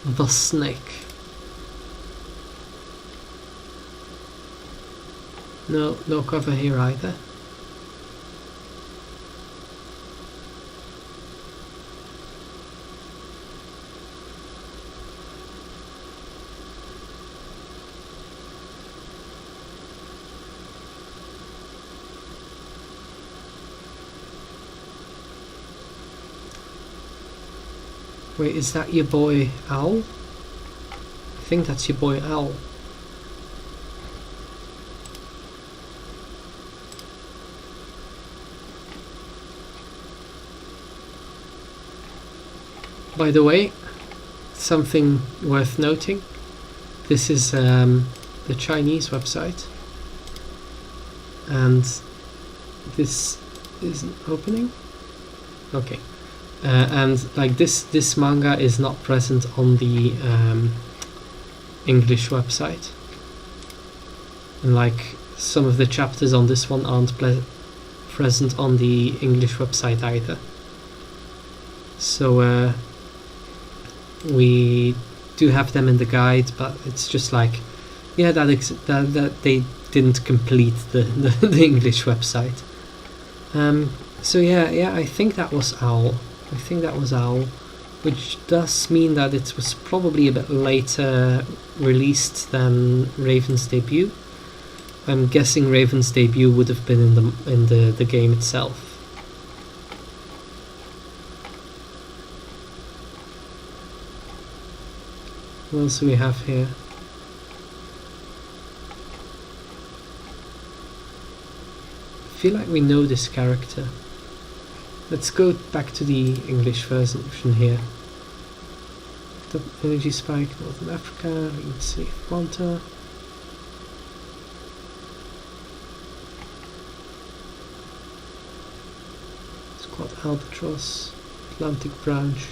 The snake. No, no cover here either. Wait, is that your boy Owl? I think that's your boy Owl. By the way, something worth noting, this is the Chinese website, and this isn't opening. Okay. And like this manga is not present on the English website, and like some of the chapters on this one aren't present on the English website either. So we do have them in the guide, but it's just like, yeah, that they didn't complete the English website. So yeah, I think that was Owl. Which does mean that it was probably a bit later released than Raven's debut. I'm guessing Raven's debut would have been in the game itself. What else do we have here? I feel like we know this character. Let's go back to the English version here. The energy spike, Northern Africa, let's see, Fronta. Squad Albatross, Atlantic Branch.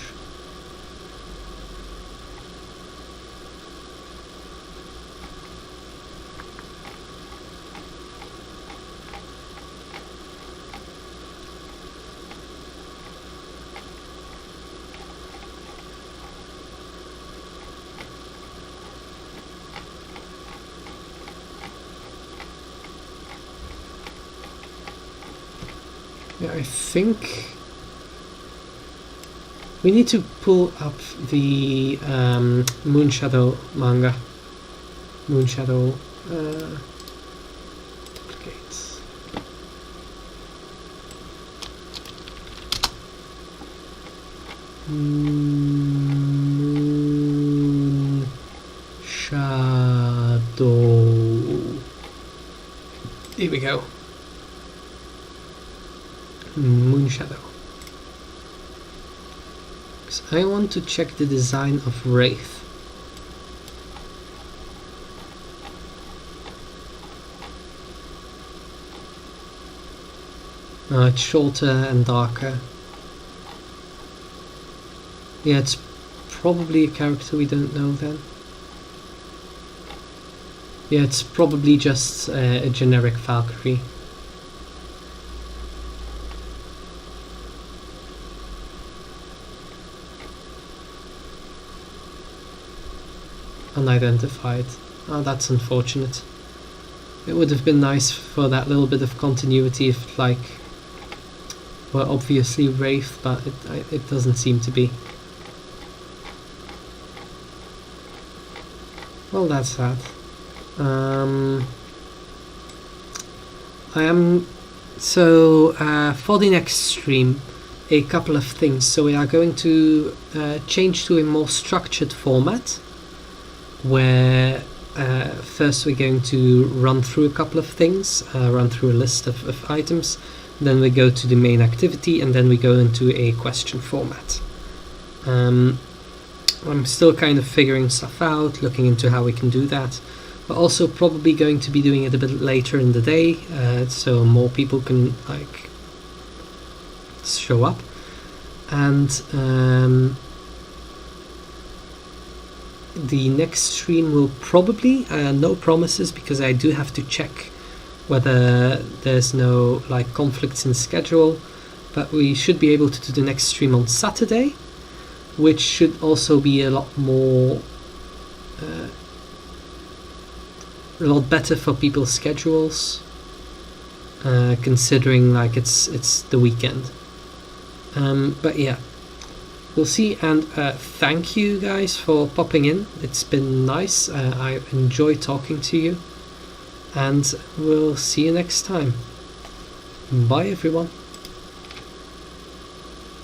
Yeah, I think we need to pull up the Moonshadow manga. Moonshadow duplicates. Moonshadow. Here we go. Moonshadow. Because I want to check the design of Wraith. It's shorter and darker. Yeah, it's probably a character we don't know then. Yeah, it's probably just a generic Valkyrie. unidentified. Oh, that's unfortunate. It would have been nice for that little bit of continuity if, like, we're obviously Wraith, but it doesn't seem to be. Well, that's sad. For the next stream, a couple of things. So we are going to change to a more structured format, where first we're going to run through a couple of things, run through a list of items, then we go to the main activity, and then we go into a question format. I'm still kind of figuring stuff out, looking into how we can do that. We're also probably going to be doing it a bit later in the day, so more people can, like, show up. And the next stream will probably, no promises, because I do have to check whether there's no, like, conflicts in schedule, but we should be able to do the next stream on Saturday, which should also be a lot more, a lot better for people's schedules, considering, like, it's the weekend. But yeah, we'll see, and thank you guys for popping in. It's been nice. I enjoy talking to you, and we'll see you next time. Bye everyone.